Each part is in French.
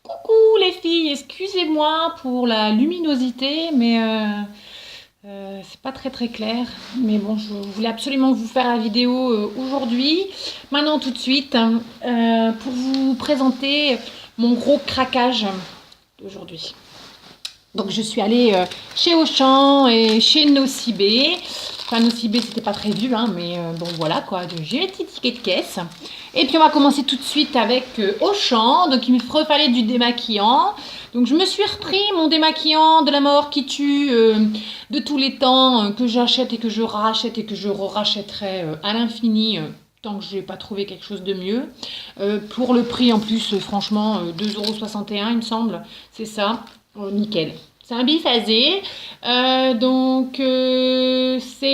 Coucou les filles, excusez-moi pour la luminosité, mais c'est pas très clair. Mais bon, je voulais absolument vous faire la vidéo aujourd'hui, maintenant tout de suite, pour vous présenter mon gros craquage d'aujourd'hui. Donc je suis allée chez Auchan et chez Nocibé. Enfin Nocibé c'était pas prévu, hein, mais bon voilà quoi. Donc, j'ai un petit ticket de caisse. Et puis on va commencer tout de suite avec Auchan. Donc il me fallait du démaquillant. Donc je me suis repris mon démaquillant de la mort qui tue de tous les temps que j'achète et que je rachète et que je rachèterai à l'infini. Tant que je n'ai pas trouvé quelque chose de mieux. Pour le prix en plus, franchement, 2,61 € il me semble. C'est ça. Oh, nickel. C'est un biphasé. C'est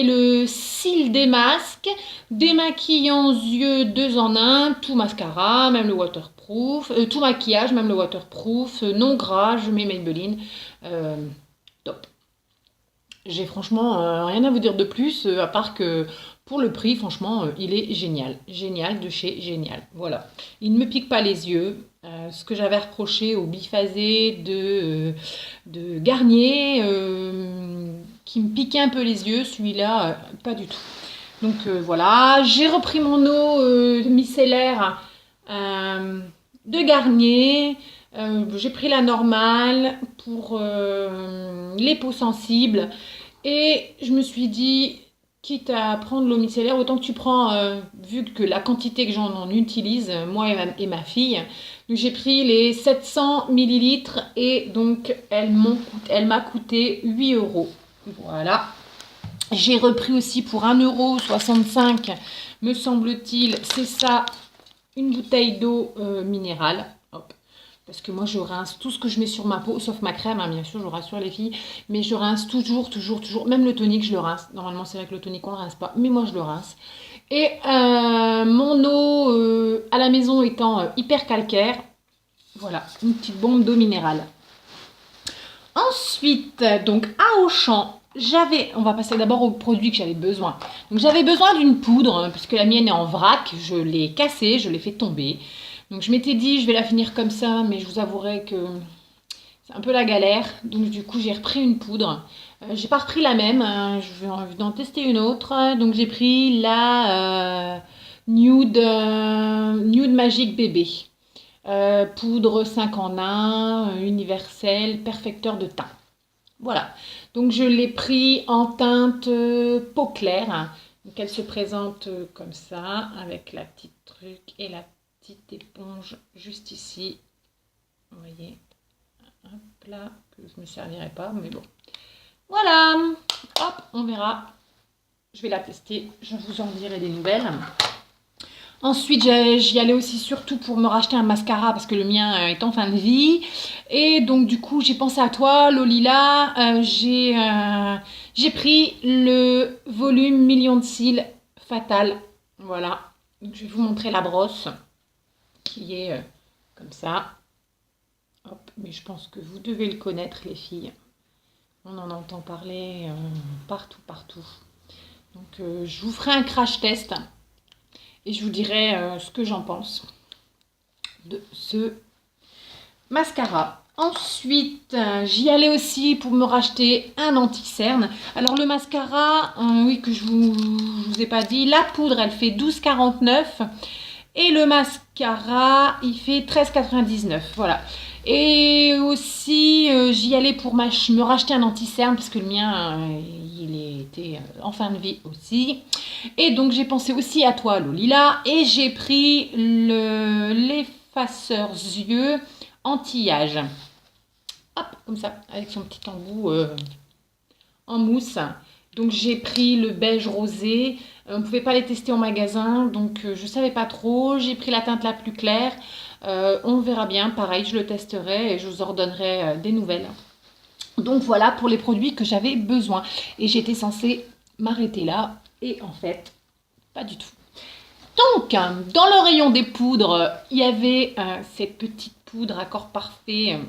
le cils des masques, démaquillant yeux 2 en un, tout mascara, même le waterproof, tout maquillage, même le waterproof, non gras, je mets Maybelline. Euh, Top. J'ai franchement rien à vous dire de plus, à part que pour le prix, franchement, il est génial. Génial de chez Génial. Voilà. Il ne me pique pas les yeux. Ce que j'avais reproché au biphasé de Garnier, qui me piquait un peu les yeux, celui-là, pas du tout. Donc voilà, j'ai repris mon eau micellaire de Garnier. J'ai pris la normale pour les peaux sensibles. Et je me suis dit, quitte à prendre l'eau micellaire, autant que tu prends, vu que la quantité que j'en utilise, moi et ma fille. Donc j'ai pris les 700 millilitres et donc elle m'a coûté 8 €. Voilà. J'ai repris aussi pour 1,65 €, me semble-t-il, c'est ça, une bouteille d'eau minérale. Hop. Parce que moi, je rince tout ce que je mets sur ma peau, sauf ma crème, hein, bien sûr, je rassure les filles. Mais je rince toujours. Même le tonique, je le rince. Normalement, c'est vrai que le tonique, on ne le rince pas. Mais moi, je le rince. Et mon eau à la maison étant hyper calcaire, voilà, une petite bombe d'eau minérale. Ensuite, donc à Auchan, on va passer d'abord aux produits que j'avais besoin. Donc j'avais besoin d'une poudre, puisque la mienne est en vrac, je l'ai cassée, je l'ai fait tomber. Donc je m'étais dit, je vais la finir comme ça, mais je vous avouerai que c'est un peu la galère. Donc du coup, j'ai repris une poudre. J'ai pas repris la même, hein, je vais envie d'en tester une autre. Donc j'ai pris la Nude Magic Bébé. Poudre 5 en 1, universel, perfecteur de teint. Voilà. Donc je l'ai pris en teinte peau claire. Donc elle se présente comme ça, avec la petite truc et la petite éponge juste ici. Vous voyez. Hop là, que je ne me servirai pas, mais bon. Voilà. Hop, on verra. Je vais la tester. Je vous en dirai des nouvelles. Ensuite, j'y allais aussi surtout pour me racheter un mascara parce que le mien est en fin de vie. Et donc, du coup, j'ai pensé à toi, Lolila. J'ai pris le volume Million de cils Fatal. Voilà. Donc, je vais vous montrer la brosse qui est comme ça. Hop, mais je pense que vous devez le connaître, les filles. On en entend parler partout. Donc, je vous ferai un crash test et je vous dirai ce que j'en pense de ce mascara. Ensuite, j'y allais aussi pour me racheter un anti-cerne. Alors le mascara, oui, que je vous ai pas dit, la poudre, elle fait 12,49 et le mascara, il fait 13,99. Voilà. Et aussi, j'y allais pour me racheter un anti-cerne parce que le mien, il était en fin de vie aussi. Et donc, j'ai pensé aussi à toi, Lolila, et j'ai pris l'effaceur yeux anti-âge. Hop, comme ça, avec son petit embout en mousse. Donc j'ai pris le beige rosé. On ne pouvait pas les tester en magasin, donc je ne savais pas trop. J'ai pris la teinte la plus claire. On verra bien, pareil, je le testerai et je vous en redonnerai des nouvelles. Donc voilà pour les produits que j'avais besoin. Et j'étais censée m'arrêter là. Et en fait, pas du tout. Donc, dans le rayon des poudres, il y avait cette petite poudre à corps parfait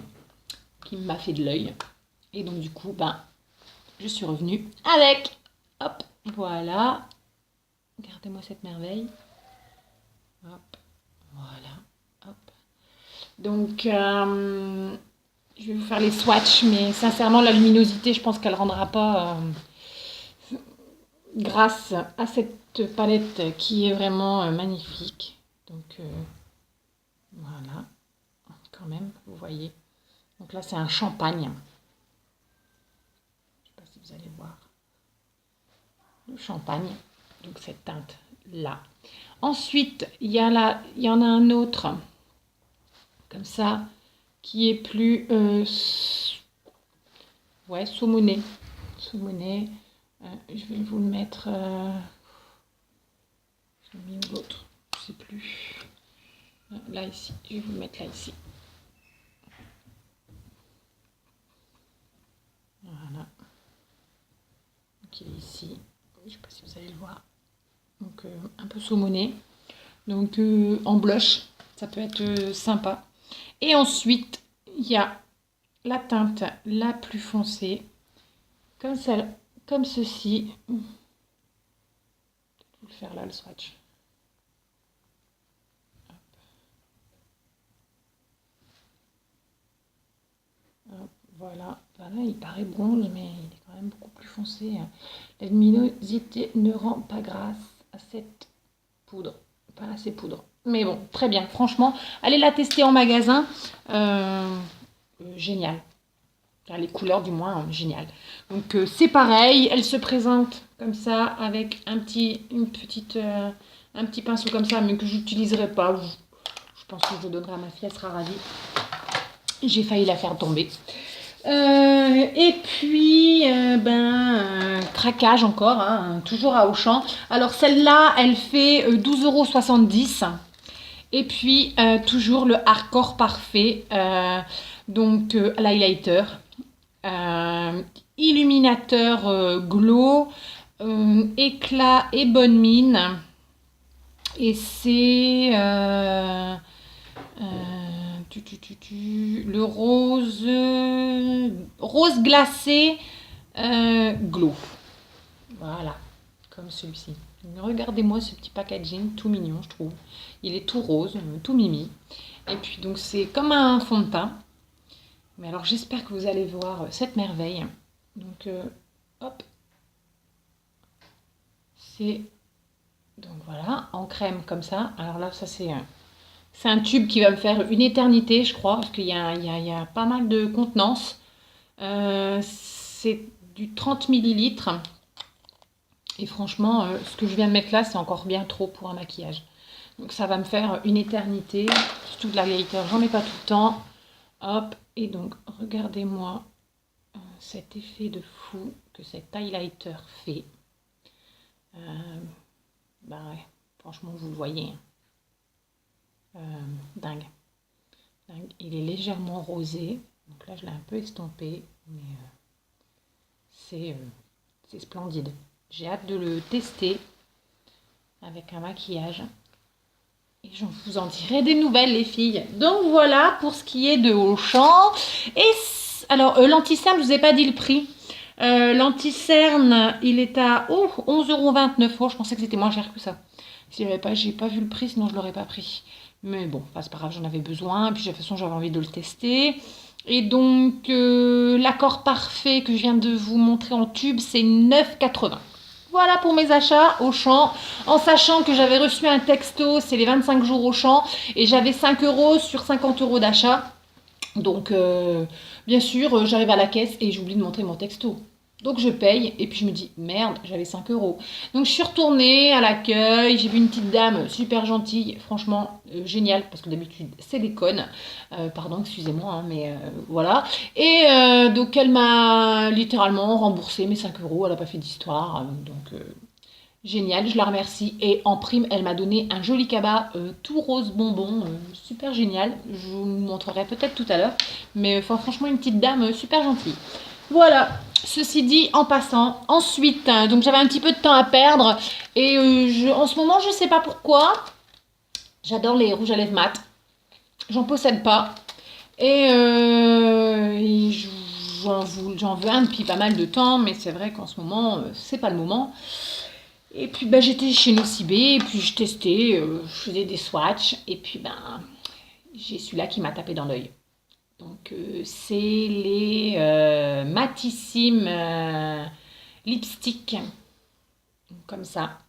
qui m'a fait de l'œil. Et donc du coup, je suis revenue avec. Hop, voilà. Regardez-moi cette merveille. Hop, voilà. Hop. Donc, je vais vous faire les swatchs, mais sincèrement, la luminosité, je pense qu'elle ne rendra pas grâce à cette palette qui est vraiment magnifique. Donc, voilà, quand même, vous voyez. Donc là, c'est un champagne. Je ne sais pas si vous allez voir. Le champagne, donc cette teinte-là. Ensuite, il y en a un autre, comme ça, qui est plus saumoné. Saumoné. Je vais vous le mettre. Je l'ai mis où l'autre? Je ne sais plus. Là, ici. Je vais vous le mettre là, ici. Voilà. Donc, il est ici. Je ne sais pas si vous allez le voir. Donc, un peu saumoné. Donc, en blush. Ça peut être sympa. Et ensuite, il y a la teinte la plus foncée. Comme ceci. Je vais vous le faire là, le swatch. Hop, voilà, il paraît bronze, mais il est quand même beaucoup plus foncé. La luminosité ne rend pas grâce à cette poudre, pas assez poudre. Mais bon, très bien, franchement, allez la tester en magasin. Génial. Les couleurs du moins, génial. Donc c'est pareil, elle se présente comme ça avec un petit pinceau comme ça, mais que j'utiliserai pas. Je pense que je le donnerai à ma fille, elle sera ravie. J'ai failli la faire tomber. Et puis, craquage encore, hein, toujours à Auchan. Alors celle-là, elle fait 12,70 €. Et puis, toujours le Hardcore Parfait. Donc, l'highlighter. Illuminateur glow. Éclat et bonne mine. Et c'est... le rose glacé glow. Voilà, comme celui-ci. Regardez-moi ce petit packaging, tout mignon, je trouve. Il est tout rose, tout mimi. Et puis, donc, c'est comme un fond de teint. Mais alors, j'espère que vous allez voir cette merveille. Donc, hop. C'est... Donc, voilà, en crème comme ça. Alors là, ça, c'est un tube qui va me faire une éternité, je crois, parce qu'il y a pas mal de contenance. C'est du 30 millilitres. Et franchement, ce que je viens de mettre là, c'est encore bien trop pour un maquillage. Donc ça va me faire une éternité. Surtout de l'highlighter, j'en ai pas tout le temps. Hop, et donc regardez-moi cet effet de fou que cet highlighter fait. Ouais, franchement, vous le voyez. Dingue. Il est légèrement rosé. Donc là, je l'ai un peu estompé. Mais c'est splendide. J'ai hâte de le tester avec un maquillage. Et je vous en dirai des nouvelles, les filles. Donc voilà pour ce qui est de Auchan. Et alors, l'anti-cerne, je ne vous ai pas dit le prix. L'anti-cerne, il est à 11,29 €. Je pensais que c'était moins cher que ça. Si j'ai pas vu le prix, sinon je ne l'aurais pas pris. Mais bon, c'est pas grave, j'en avais besoin. Puis de toute façon, j'avais envie de le tester. Et donc, l'accord parfait que je viens de vous montrer en tube, c'est 9,80 €. Voilà pour mes achats Auchan, en sachant que j'avais reçu un texto, c'est les 25 jours Auchan, et j'avais 5 € sur 50 € d'achat. Donc, bien sûr, j'arrive à la caisse et j'oublie de montrer mon texto. Donc, je paye et puis je me dis, merde, j'avais 5 €. Donc, je suis retournée à l'accueil, j'ai vu une petite dame super gentille, franchement géniale, parce que d'habitude, c'est des connes. Pardon, excusez-moi, hein, mais voilà. Et donc, elle m'a littéralement remboursé mes 5 €, elle n'a pas fait d'histoire. Donc, génial, je la remercie. Et en prime, elle m'a donné un joli cabas tout rose bonbon, super génial. Je vous le montrerai peut-être tout à l'heure. Mais franchement, une petite dame super gentille. Voilà, ceci dit en passant. Ensuite, donc j'avais un petit peu de temps à perdre. Et en ce moment, je ne sais pas pourquoi. J'adore les rouges à lèvres mat. J'en possède pas. Et j'en veux un depuis pas mal de temps. Mais c'est vrai qu'en ce moment, c'est pas le moment. Et puis j'étais chez Nocibé, et puis je testais, je faisais des swatchs, et puis j'ai celui-là qui m'a tapé dans l'œil. Donc, c'est les Matissime lipstick, comme ça,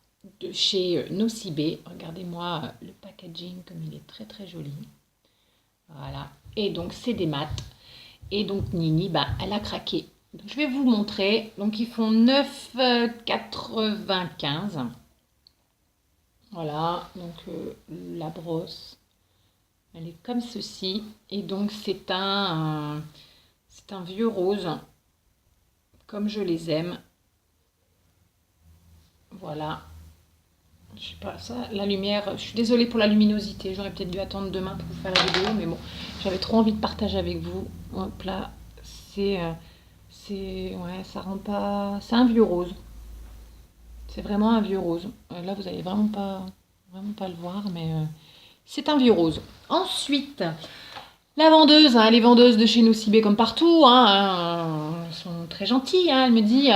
de chez Nocibé. Regardez-moi le packaging, comme il est très très joli. Voilà. Et donc, c'est des mats. Et donc, Nini, bah, elle a craqué. Donc, je vais vous montrer. Donc, ils font 9,95. Voilà. Donc, la brosse, elle est comme ceci. Et donc, c'est un vieux rose, comme je les aime. Voilà. Je sais pas, ça, la lumière, je suis désolée pour la luminosité. J'aurais peut-être dû attendre demain pour vous faire la vidéo, mais bon, j'avais trop envie de partager avec vous. Hop là, ouais, ça rend pas, c'est un vieux rose. C'est vraiment un vieux rose. Là, vous allez vraiment pas le voir, mais c'est un vieux rose. Ensuite, la vendeuse, hein, les vendeuses de chez Nocibé comme partout, hein, elles sont très gentilles. Hein, elle me dit,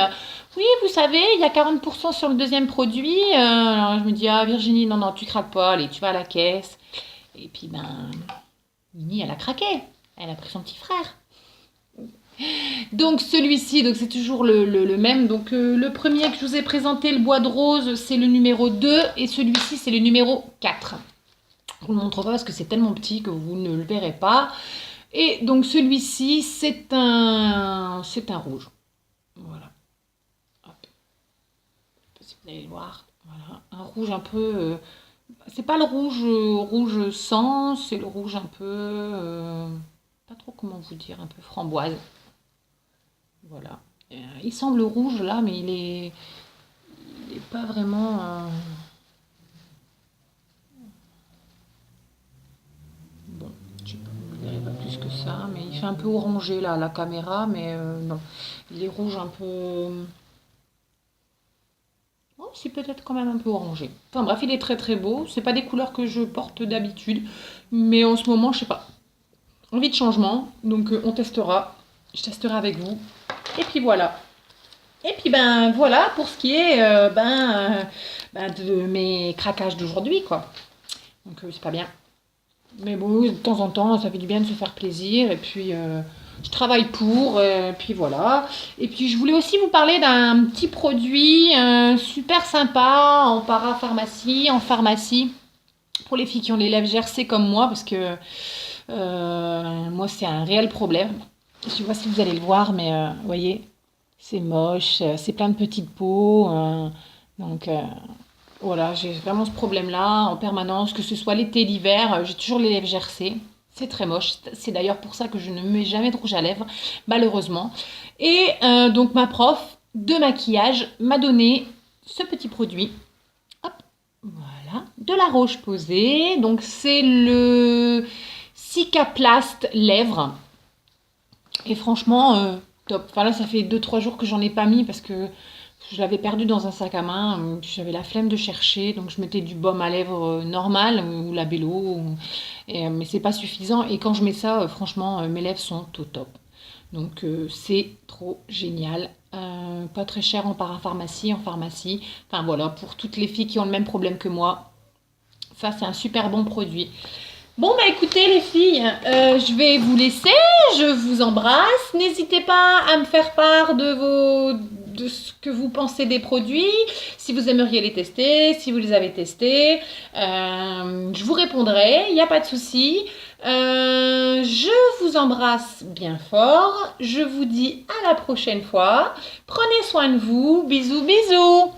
oui, vous savez, il y a 40% sur le deuxième produit. Alors je me dis, ah Virginie, non, non, tu craques pas, allez, tu vas à la caisse. Et puis, ben, Nini, elle a craqué. Elle a pris son petit frère. Donc celui-ci, donc c'est toujours le même. Donc le premier que je vous ai présenté, le bois de rose, c'est le numéro 2 et celui-ci, c'est le numéro 4. Je vous le montre pas parce que c'est tellement petit que vous ne le verrez pas. Et donc celui-ci, c'est un rouge. Voilà. Hop. Je sais pas si vous allez le voir. Voilà. Un rouge un peu... c'est pas le rouge sang, c'est le rouge un peu... pas trop comment vous dire, un peu framboise. Voilà. Il semble rouge là, mais il est pas vraiment... bon, je sais pas, vous ne verrez pas plus que ça, mais il fait un peu orangé là à la caméra, mais non. Il est rouge un peu... oh, c'est peut-être quand même un peu orangé. Enfin bref, il est très très beau. C'est pas des couleurs que je porte d'habitude, mais en ce moment, je sais pas. Envie de changement, donc on testera. Je testerai avec vous. Et puis voilà. Et puis ben voilà pour ce qui est de mes craquages d'aujourd'hui quoi. Donc c'est pas bien. Mais bon, de temps en temps, ça fait du bien de se faire plaisir. Et puis je travaille pour. Puis voilà. Et puis je voulais aussi vous parler d'un petit produit super sympa en parapharmacie, en pharmacie. Pour les filles qui ont les lèvres gercées comme moi, parce que moi c'est un réel problème. Je sais pas si vous allez le voir, mais vous voyez, c'est moche, c'est plein de petites peaux. Donc voilà, j'ai vraiment ce problème-là en permanence, que ce soit l'été, l'hiver, j'ai toujours les lèvres gercées. C'est très moche. C'est d'ailleurs pour ça que je ne mets jamais de rouge à lèvres, malheureusement. Et donc ma prof de maquillage m'a donné ce petit produit. Hop, voilà, de la Roche-Posay. Donc c'est le Cicaplast lèvres. Et franchement, top. Enfin là, ça fait 2-3 jours que j'en ai pas mis parce que je l'avais perdu dans un sac à main. J'avais la flemme de chercher, donc je mettais du baume à lèvres normal ou Labello. Mais c'est pas suffisant. Et quand je mets ça, franchement, mes lèvres sont au top. Donc c'est trop génial. Pas très cher en parapharmacie, en pharmacie. Enfin voilà, pour toutes les filles qui ont le même problème que moi, ça c'est un super bon produit. Bon bah écoutez les filles, je vais vous laisser, je vous embrasse. N'hésitez pas à me faire part de ce que vous pensez des produits, si vous aimeriez les tester, si vous les avez testés. Je vous répondrai, il n'y a pas de souci. Je vous embrasse bien fort. Je vous dis à la prochaine fois. Prenez soin de vous. Bisous, bisous.